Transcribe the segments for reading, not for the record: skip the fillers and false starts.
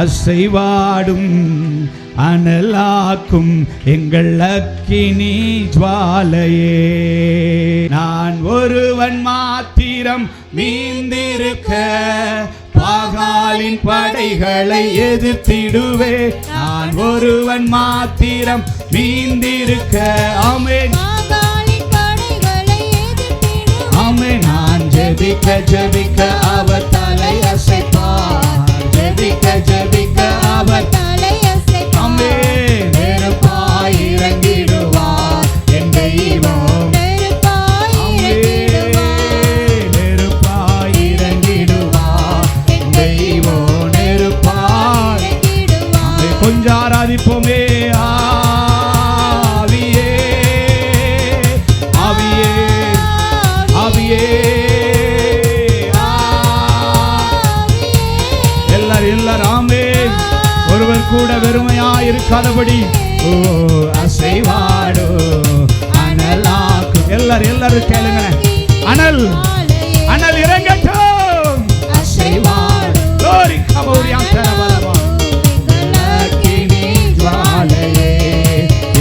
அசைவாடும் அனலாக்கும் எங்கள் அக்கினி ஜுவாலையே. நான் ஒருவன் மாத்திரம் மீந்திருக்க பாகாலின் படைகளை எதிர்த்திடுவே. நான் ஒருவன் மாத்திரம் மீந்திருக்க. ஆமென் ஆமென். நான் ஜெபிக்க ஜெபிக்க அவர் தலை அசைப்பார். ஜெபிக்க ஜெபிக்க அவர் தலை அசைப்பார். ஆமென். நெருப்பாய் இறங்கிடுவார் என் தெய்வம். நெருப்பாய் இறங்கிடுவார் என் தெய்வம். நெருப்பாய். கொஞ்சம் ஆராதிப்போமே. ஆவியே ஆவியே ஆவியே. எல்லாரும் ஆமென். ஒருவர் கூட வெறுமையா இருக்காதபடி ஓ அசைவாடு அனலாக்கும். எல்லாரும் கேளுங்க. அனல் அனல் இறங்கட்டும். அசைவாடு glory கபோரியாந்தரவலவா அக்கினி ஜுவாலையே.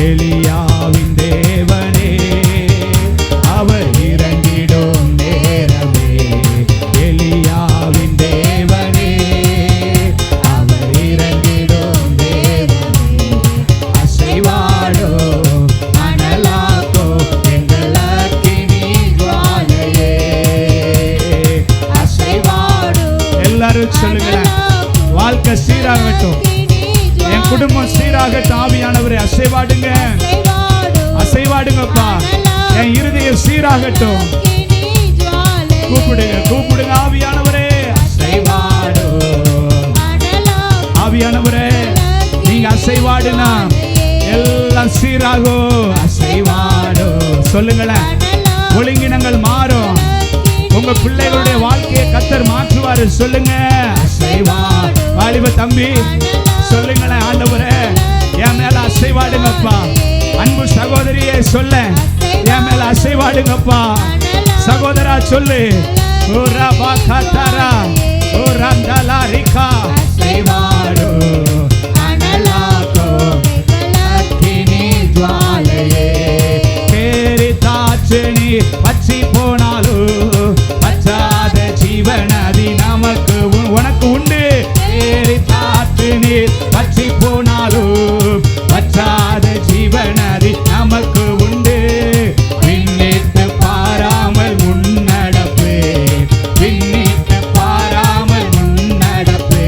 எலியாவின் தேவனே அவர் இறங்கிடும் நேரமே. எலியாவின் தேவனே அவர் இறங்கிடும் தேவனே. அசைவாடோ அனலாக்கோ எங்கள் அக்கினி ஜுவாலையே. அசைவாடோ. எல்லாரும் சொல்லுங்களேன். வாழ்க்கை சீராகட்டும், என் குடும்பம் சீராகட்டும். ஆவியானவரே அசைவாடுங்க அசைவாடுங்கப்பா. என் இருதயம் சீராகட்டும். கூப்பிடுங்க கூப்பிடுங்க. ஆவியானவரே அசைவாடு. ஆவியானவரே நீங்க அசைவாடுனா எல்லாம் சீராகும். அசைவாடு. சொல்லுங்களேன். ஒழுங்கினங்கள் மாறும். உங்க பிள்ளைகளுடைய வாழ்க்கையை கர்த்தர் மாற்றுவாரு. சொல்லுங்க. அசைவாடு. வாலிப தம்பி சொல்லுங்களேன். ஆண்டவரே என் மேல அசைவாடுங்கப்பா. அன்பு சகோதரியே சொல்ல என் மேல அசைவாடுங்கப்பா. சகோதரா சொல்லு. ஓ ரபா கதரா ஓ ரந்தலா ரிகா. அசைவாடு அனலாக்கோ அக்கினி ஜுவாலையே. பேரி தாட்சணி பச்சி போனாலும் பச்சாத ஜீவனதி நமக்கு உனக்கு உண்டு. பேரி தாட்சணி பச்சி போனாலும் பச்சாத ஜீவனதி நமக்கு உண்டு. பின்னிட்டு பாராமல் முன்னடப்பே. பின்னிட்டு பாராமல் முன்னடப்பே.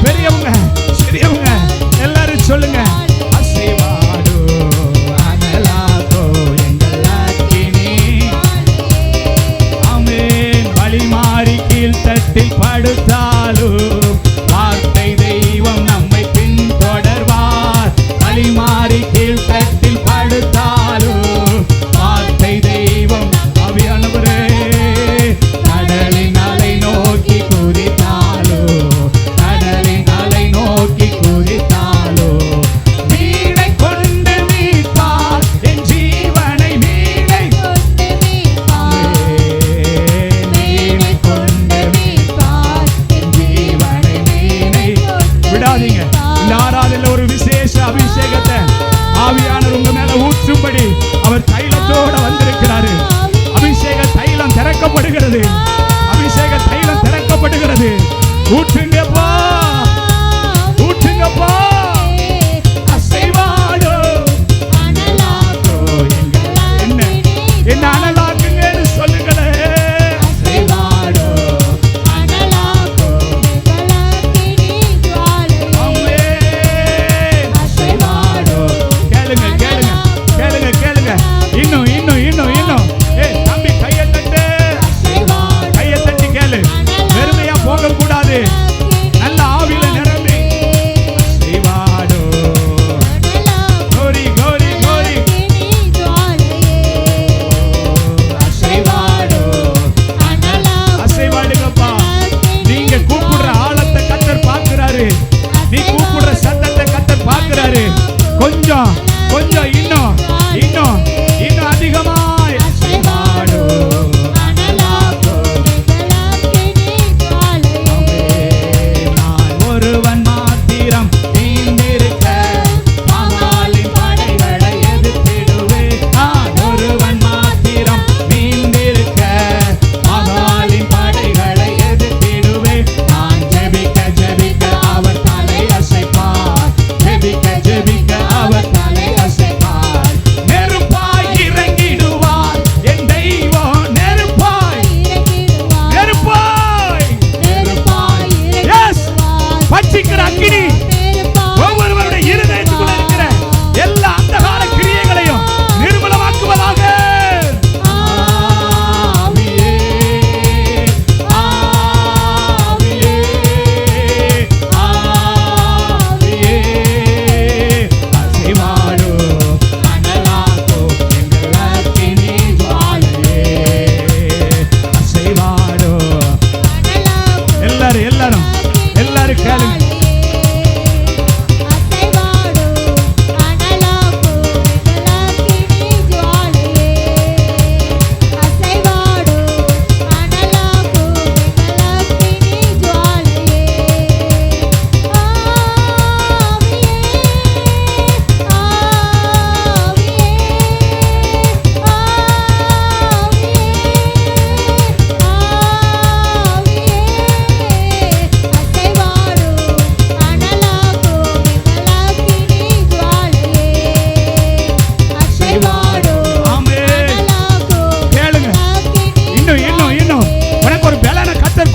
பெரியவங்க சிறியவங்க எல்லாரும் சொல்லுங்க. அசைவாடு அனலாகோ எங்கள் அக்கினி. ஆமென். வழி மாறி கீழ் தட்டில் படுத்தாலும் வார்த்தை தெய்வம் நம்மை பின்தொடர்வார். வழி மாறி கீழ் தட்டில் படுத்தாலும் வார்த்தை தெய்வம். ஆவியானவரே, கடலின் அலை நோக்கி குதித்தாலோ, கடலின் அலை நோக்கி குதித்தாலோ, மீனை கொண்டு மீட்பார் என் ஜீவனை. மீனை கொண்டு மீனை கொண்டு மீட்பார் என் ஜீவனை. மீனை விடாதீங்க. இந்த ஆராதனையில் ஒரு விசேஷ அபிஷேகத்தை ஆவியானவர் உங்க மேல ஊற்றும்படி அவர் தைலத்தோட வந்திருக்கிறாரு. அபிஷேக தைலம் திறக்கப்படுகிறது. அபிஷேக தைலம் திறக்கப்படுகிறது. ஊற்றுங்கப்பா, ஊற்றுங்கப்பா. அசைவாடோ அனலாகோ என்ன என்ன அனலாக்குங்கன்னு சொல்லுங்களே. அசைவாடோ அனலாகோ அசைவாடோ. கேளுங்க கேளுங்க கேளுங்க கேளுங்க. இன்னும் இன்னும் இன்னும் இன்னும். தம்பி கையை தட்டு, கையை தட்டி கேளு. வெறுமையா போக கூடாது. நல்ல ஆவியில நிரம்பி அசைவாடோ. கோரி கோரி கோரி அசைவாடோ. அசைவாடுங்கப்பா. நீங்க கூப்பிடுற ஆழத்தை கர்த்தர் பார்க்கிறாரு. நீ கூப்பிடுற சத்தத்தை கர்த்தர் பார்க்கிறாரு. கொஞ்சம் கொஞ்சம் இன்னும் இன்னும் இன்னும் அதிகமாய் அசைவாடோ அனலாகோ. நான் ஒருவன் மாத்திரம் நீந்திருக்க மகாலின் படைகளை எதிர்த்திடுவேன். நான் ஒருவன் மாத்திரம் நீந்திருக்க மகாலின் படைகளை எதிர்த்திடுவேன். நான் ஜெபிக்க ஜெபிக்க அவர் தலை அசைப்பார். ஜெபிக்க ஜெபிக்க அவர் தலை அசைப்பார். நெருப்பாய் இறங்கிடுவார் என் தெய்வம். நெருப்பாய் நெருப்பாய் நெருப்பாய். எஸ், பட்சிக்கிற அக்கினி ஒவ்வொருவருடைய இருதயத்துக்குள்ள இருக்கிற எல்லா அந்தகார கிரியைகளையும் நிர்மூலமாக்குவதாக. ஆவியே ஆவியே ஆவியே. அசைவாடோ அனலாகோ எங்கள் அக்கினி ஜுவாலையே. அசைவாடோ. எல்லாரும் எல்லாரும் எல்லாரும் கேளுங்க.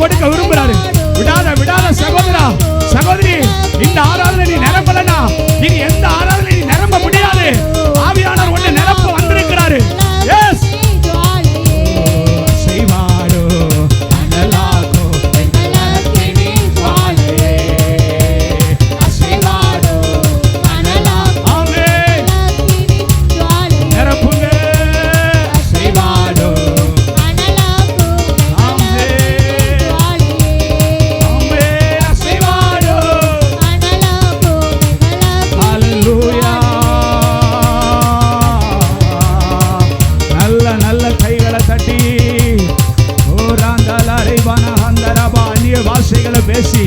கொடுக்க விரும்புறாரு. விடாத விடாத சகோதரா சகோதரி, இந்த ஆராதனை நீ நிரம்பலனா நீ எந்த ஆராதனை நீ நிரம்ப முடியாது. ஆவியானவர் உன்னை நிரப்ப வந்திருக்கிறாரு. எஸ். அசைவாடோ அனலாகோ எங்கள் அக்கினி ஜுவாலையே. அசைவாடோ அனலாகோ. ஆமென். நிரப்புங்க. அசைவாடோ அனலாகோ. ஆமென். பேசி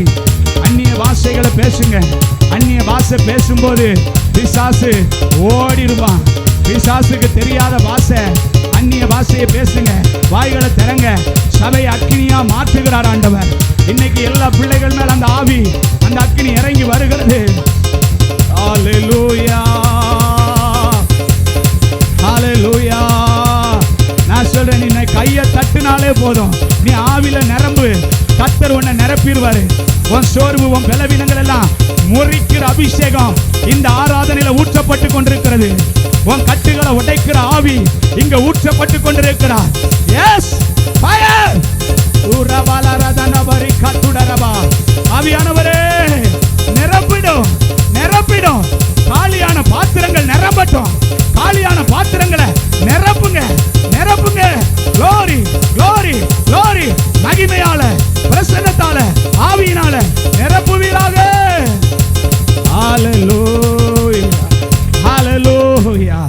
அந்நிய பாஷைகளை பேசுங்க. அந்நிய பாஷை பேசும்போது பிசாசு ஓடிடுவான். பிசாசுக்கு தெரியாத பாஷை அந்நிய பாஷையை பேசுங்க. வாய்களை திறங்க. சபை அக்கினியா மாற்றுகிறார் ஆண்டவர். இன்னைக்கு எல்லா பிள்ளைகள் மேல அந்த ஆவி அந்த அக்கினி இறங்கி வருகிறது. ஹalleluya ஹalleluya. நான் சொல்றேன், நீ கையை தட்டினாலே போதும், நீ ஆவில நிரம்பு. கர்த்தர் உன்னை நிரப்பிடுவாரு. உன் சோர்வு, உன் பலவீனங்கள் எல்லாம் முறிக்கிற அபிஷேகம் இந்த ஆராதனையில ஊற்றப்பட்டு கொண்டிருக்கிறது. உன் கட்டுகளை உடைக்கிற ஆவி இங்க ஊற்றப்பட்டு கொண்டிருக்கிறார். எஸ் ஃபயர் உரபாலரதனபரி கத்துடரபா. ஆவியானவரே நிரப்பிடும், நிரப்பிடும். காலியான பாத்திரங்கள் நிரம்பட்டும். காலியான பாத்திரங்களை நிரப்புங்க, நிரப்புங்க. glory glory glory. மகிமையால, பிரசன்னத்தால, ஆவியினால நிரப்புவீராக. ஹalleluya ஹalleluya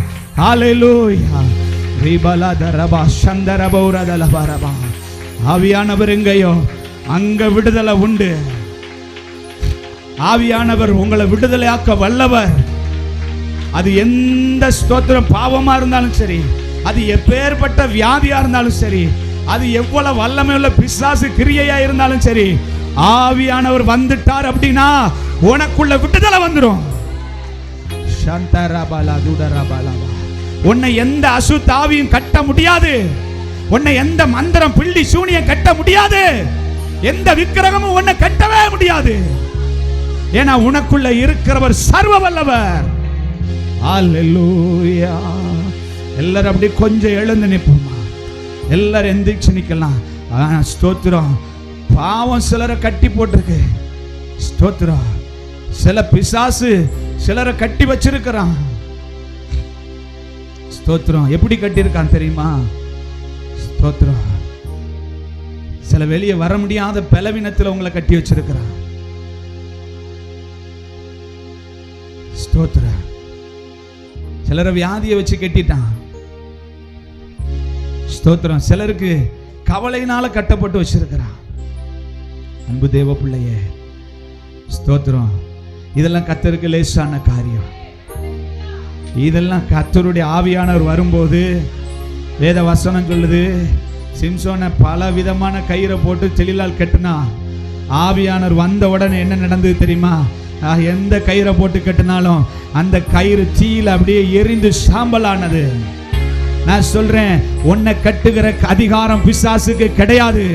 ஹalleluya. ரிபலதரபா சந்தரபௌரதலபரபா. ஆவியானவர் எங்கேயோ அங்க விடுதலை உண்டு. ஆவியானவர் உங்களை விடுதலையாக்க வல்லவர். அது எந்த ஸ்தோத்திரம் பாவமா இருந்தாலும் சரி, அது எப்பேற்பட்ட வியாதியா இருந்தாலும் சரி, அது எவ்வளவு வல்லமை உள்ள பிசாசு கிரியையா இருந்தாலும் சரி, ஆவியானவர் வந்துட்டார் அப்படின்னா உனக்குள்ள விடுதலை வந்துடும். உன்னை எந்த அசுத்த ஆவியும் கட்ட முடியாது. உன்னை எந்த மந்திரம் பில்லி சூனியம் கட்ட முடியாது. எந்த விக்கிரகமும் உன்னை கட்டவே முடியாது. ஏன்னா உனக்குள்ள இருக்கிறவர் சர்வ வல்லவர். ஹalleluya. எல்லாரும் அப்படி கொஞ்சம் எழுந்து நிற்போமா? எல்லாரும் எந்திரிச்சு நிக்கலாம். ஸ்தோத்திரம். பாவம் சிலரை கட்டி போட்டிருக்கு. ஸ்தோத்திரம். சில பிசாசு சிலரை கட்டி வச்சிருக்கிறான். ஸ்தோத்திரம். எப்படி கட்டியிருக்கான் தெரியுமா? ஸ்தோத்திரம். சில வெளியே வர முடியாத பலவீனத்தில் உங்களை கட்டி வச்சிருக்கிறான். ஸ்தோத்திரம். சிலரை வியாதியை வச்சு கட்டிட்டான். ஸ்தோத்திரம். சிலருக்கு கவலையினால கட்டப்பட்டு வச்சிருக்கிறான். அன்பு தேவ பிள்ளையே, ஸ்தோத்திரம். இதெல்லாம் கர்த்தருக்கு லேசான காரியம். இதெல்லாம் கர்த்தருடைய ஆவியானவர் வரும்போது வேத வசனம் சொல்லுது, சிம்சோனை பல விதமான கயிறை போட்டு செளிலால் கட்டினா. ஆவியானவர் வந்த உடனே என்ன நடந்தது தெரியுமா? எந்த கயிறை போட்டு கட்டினாலும் அந்த கயிறு தீயில அப்படியே எரிந்து சாம்பலானது. நான் சொல்றேன், உன்னை கட்டுகிற அதிகாரம் பிசாசுக்கு கிடையாது.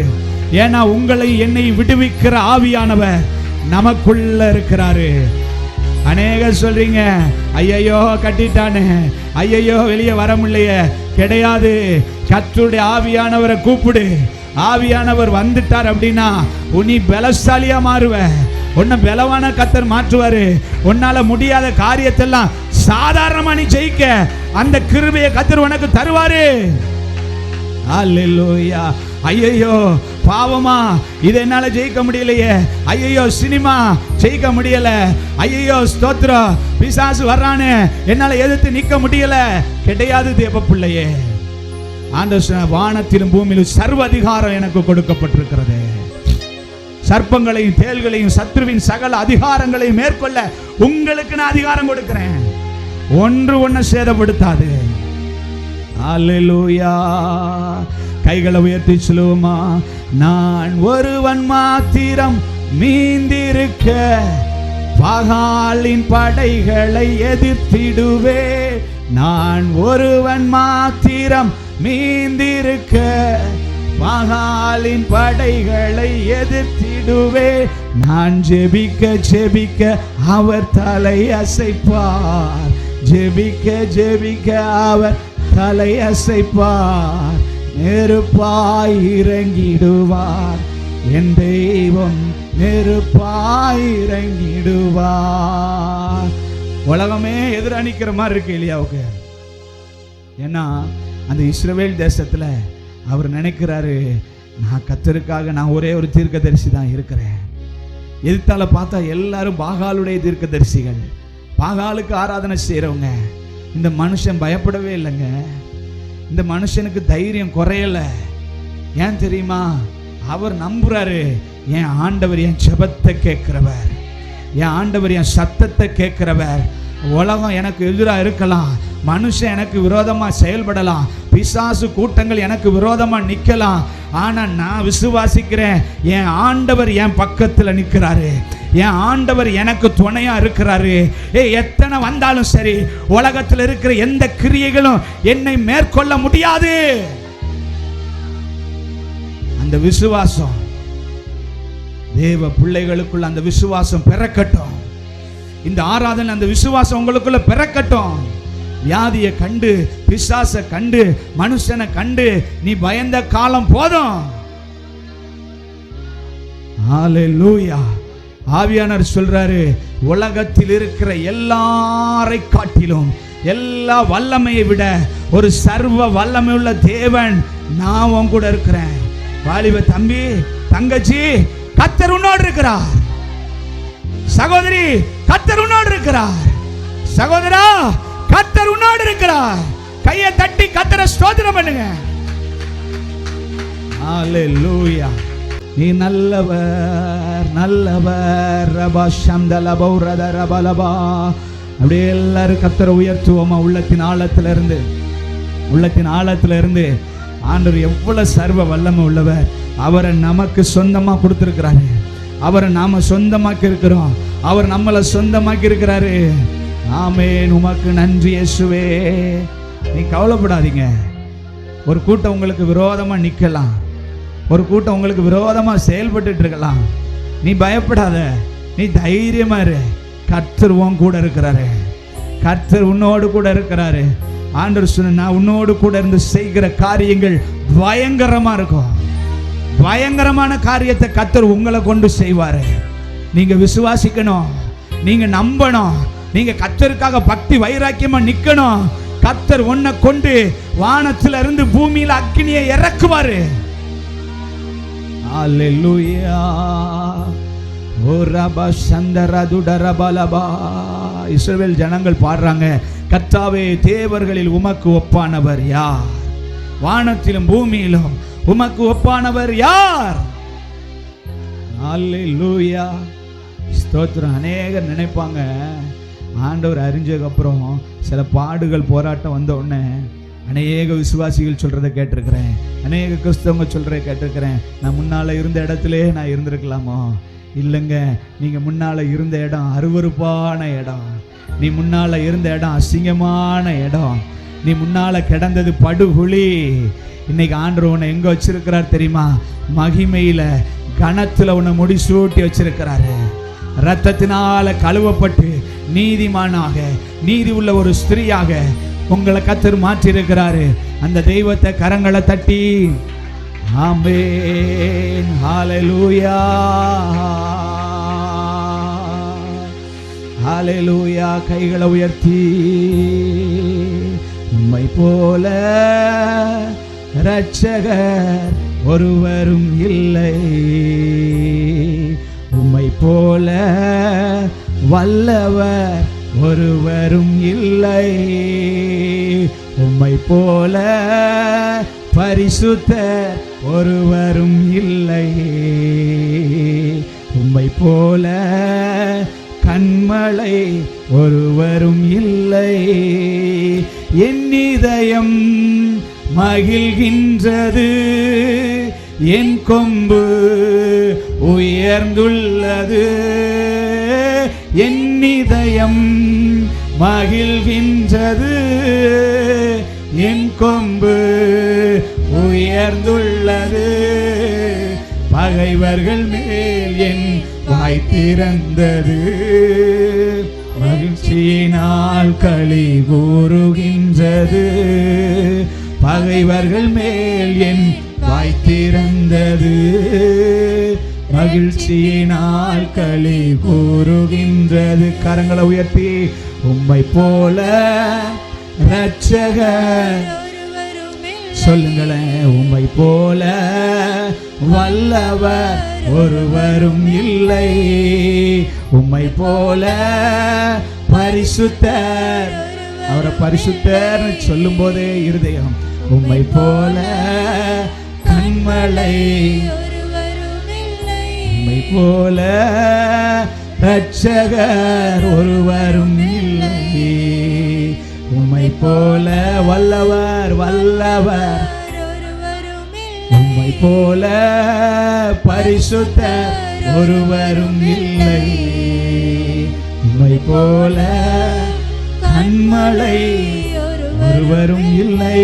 ஏன்னா உங்களை என்னை விடுவிக்கிற ஆவியானவர் நமக்குள்ள இருக்கிறாரு. அநேகர் சொல்றீங்க, ஐயையோ கட்டிட்டானே, ஐயையோ வெளியே வர முடியலையே. கிடையாது. கர்த்தருடைய ஆவியானவரை கூப்பிடு. ஆவியானவர் வந்துட்டார் அப்படின்னா உன்னை பலசாலியா மாறுவ. உன்னை பலவான கர்த்தர் மாற்றுவாரு. உன்னால முடியாத காரியத்தெல்லாம் சாதாரணமா நீ ஜெயிக்க அந்த கிருபையை கர்த்தர் உனக்கு தருவாரு. ஹalleluya. ஐயையோ பாவமா, இதை என்னால ஜெயிக்க முடியலையே. ஐயையோ சினிமா ஜெயிக்க முடியல. ஐயையோ ஸ்தோத்திரம், பிசாசு வர்றானே, என்னால எதிர்த்து நிற்க முடியல. கிடையாது தேவ பிள்ளையே. ஆண்டவர் வானத்திலும் பூமியிலும் சர்வ அதிகாரம் எனக்கு கொடுக்கப்பட்டிருக்கிறது. சர்ப்பங்களையும் தேள்களையும் சத்ருவின் சகல அதிகாரங்களையும் மேற்கொள்ள உங்களுக்கு நான் அதிகாரம் கொடுக்கிறேன். ஒன்று ஒன்றை சேதப்படுத்தாது. ஹalleluya. கைகளை உயர்த்தி சொல்லுவோமா? நான் ஒருவன் மாத்திரம் மீந்திருக்க பகாலின் படைகளை எதிர்த்திடுவே. நான் ஒருவன் மாத்திரம் மீந்திருக்க பகாலின் படைகளை எதிர்த்திடுவே. நான் ஜெபிக்க ஜெபிக்க அவர் தலை அசைப்பார். ஜெபிக்க ஜெபிக்க அவர் தலை அசைப்பார். நெருப்பாய் இறங்கிடுவார். என் தெய்வம் நெருப்பாய் இறங்கிடுவார். உலகமே எதிரணிக்கிற மாதிரி இருக்கு எலியாவுக்கு. ஏன்னா அந்த இஸ்ரவேல் தேசத்துல அவர் நினைக்கிறாரு, நான் கர்த்தருக்காக நான் ஒரே ஒரு தீர்க்கதரிசி தான் இருக்கிறேன். எதிர்த்தால பார்த்தா எல்லாரும் பாகாலுடைய தீர்க்கதரிசிகள், பாகாலுக்கு ஆராதனை செய்யறவங்க. இந்த மனுஷன் பயப்படவே இல்லைங்க. இந்த மனுஷனுக்கு தைரியம் குறையல. ஏன் தெரியுமா? அவர் நம்புறாரு, என் ஆண்டவர் என் ஜெபத்தை கேட்கிறவர், என் ஆண்டவர் என் சத்தத்தை கேட்கிறவர். உலகம் எனக்கு எதிராக இருக்கலாம், மனுஷன் எனக்கு விரோதமா செயல்படலாம், பிசாசு கூட்டங்கள் எனக்கு விரோதமா நிக்கலாம். ஆனா நான் விசுவாசிக்கிறேன், என் ஆண்டவர் என் பக்கத்துல நிற்கிறாரு, என் ஆண்டவர் எனக்கு துணையா இருக்கிறாரு. எத்தனை வந்தாலும் சரி, உலகத்தில் இருக்கிற எந்த கிரியைகளும் என்னை மேற்கொள்ள முடியாது. அந்த விசுவாசம் தேவ பிள்ளைகளுக்குள்ள அந்த விசுவாசம் பிறக்கட்டும். இந்த ஆராதனை அந்த விசுவாசம் உங்களுக்குள்ள பிறக்கட்டும். வியாதியை கண்டு, பிசாசை கண்டு, மனுஷனை கண்டு நீ பயந்த காலம் போதும். ஹல்லேலூயா. ஆவியானவர் சொல்றாரு, உலகத்தில் இருக்கிற எல்லாரை காட்டிலும், எல்லா வல்லமையை விட ஒரு சர்வ வல்லமை உள்ள தேவன் நான் உன் கூட இருக்கிறேன். வாலிப தம்பி, தங்கச்சி, கர்த்தர் உன்னோடு இருக்கிறார். சகோதரி, கர்த்தர் உன்னோடு இருக்கிறார். சகோதரா, கர்த்தர் உன்னோடு இருக்கிறார். கையை தட்டி கர்த்தரை ஸ்தோத்திரம் பண்ணுங்க. ஹல்லேலூயா. நீ நல்லவர், நல்லவர். ரபா ஷம்தல பௌரத ரபலபா. அப்படியே எல்லாரும் கர்த்தரை உயர்த்துவோமா? உள்ளத்தின் ஆழத்திலிருந்து ஆண்டவர் எவ்வளவு சர்வ வல்லமை உள்ளவர். அவரை நமக்கு சொந்தமா கொடுத்திருக்கிறாரு. அவரை நாம சொந்தமாக்கி இருக்கிறோம். அவர் நம்மளை சொந்தமாக்கி இருக்கிறாரு. ஆமென். உமக்கு நன்றி இயேசுவே. நீ கவலைப்படாதீங்க. ஒரு கூட்டம் உங்களுக்கு விரோதமா நிக்கலாம், ஒரு கூட்டம் உங்களுக்கு விரோதமா செயல்பட்டு இருக்கலாம். நீ பயப்படாத, நீ தைரியமா இரு. கர்த்தர் உன் கூட இருக்கிறாரு. கர்த்தர் உன்னோடு கூட இருக்கிறாரு. ஆண்டவர் சொன்ன, நான் உன்னோடு கூட இருந்து செய்கிற காரியங்கள் பயங்கரமா இருக்கும். பயங்கரமான காரியத்தை கர்த்தர் உங்களை கொண்டு செய்வாரு. நீங்க விசுவாசிக்கணும், நீங்க நம்பணும், நீங்க கர்த்தருக்காக பக்தி வைராக்கியமா நிக்கணும். கர்த்தர் உன்னை கொண்டு வானத்துல இருந்து பூமியில அக்கினியை இறக்குவாரு. அல்லேலூயா. ஓ ரபா சந்தர துடர பலபா. இஸ்ரவேல் ஜனங்கள் பாடுறாங்க, கர்த்தாவே, தேவர்களில் உமக்கு ஒப்பானவர் யார்? வானத்திலும் பூமியிலும் உமக்கு ஒப்பானவர் யார்? அல்லேலூயா. ஸ்தோத்திரம். அநேகர் நினைப்பாங்க, ஆண்டவர் அறிஞ்சதுக்கு அப்புறம் சில பாடுகள் போராட்டம் வந்த உடனே அநேக விசுவாசிகள் சொல்றதை கேட்டிருக்கிறேன், அநேக கிறிஸ்தவங்க சொல்றதை கேட்டிருக்கிறேன், நான் முன்னால இருந்த இடத்திலே நான் இருந்திருக்கலாமோ? இல்லைங்க, நீங்க முன்னால இருந்த இடம் அருவருப்பான இடம். நீ முன்னால இருந்த இடம் அசிங்கமான இடம். நீ முன்னால கிடந்தது படுகுழி. இன்னைக்கு ஆண்டவர் உன்னை எங்க வச்சிருக்கிறார் தெரியுமா? மகிமையில, கனத்துல உன்னை முடிசூட்டி வச்சிருக்கிறாரு. ரத்தத்தினால கழுவப்பட்டு நீதிமானாக, நீதி உள்ள ஒரு ஸ்திரீயாக உங்களை கர்த்தர் மாற்றி இருக்கிறாரு. அந்த தெய்வத்தை கரங்களை தட்டி ஆமென். ஹல்லேலூயா, ஹல்லேலூயா. கைகளை உயர்த்தி, உம்மை போல இரட்சகர் ஒருவரும் இல்லை, உம்மை போல வல்லவர் ஒருவரும் இல்லை, உம்மை போல பரிசுத்தர் ஒருவரும் இல்லை, உம்மை போல கண்மலை ஒருவரும் இல்லை. என் இதயம் மகிழ்கின்றது, என் கொம்பு உயர்ந்துள்ளது. என் இதயம் மகிழ்கின்றது, என் கொம்பு உயர்ந்துள்ளது. பகைவர்கள் மேல் என் வாய் திறந்தது, மகிழ்ச்சியினால் களி கூறுகின்றது. பகைவர்கள் மேல் என் வாய் திறந்தது, மகிழ்ச்சியினால் களி கூறுகின்றது. கரங்களை உயர்த்தி, உம்மை போல இரட்சகர் சொல்லுங்களேன், உம்மை போல வல்லவர் ஒருவரும் இல்லை, உம்மை போல பரிசுத்தர். அவரை பரிசுத்தர் சொல்லும் போதே இருதயம், உம்மை போல கண்மலை, உம்மை போல இரட்சகர் ஒருவரும் இல்லை, உம்மை போல வல்லவர் வல்லவர், உம்மை போல பரிசுத்தர் ஒருவரும் இல்லை, உம்மை போல கண்மலை ஒருவரும் இல்லை.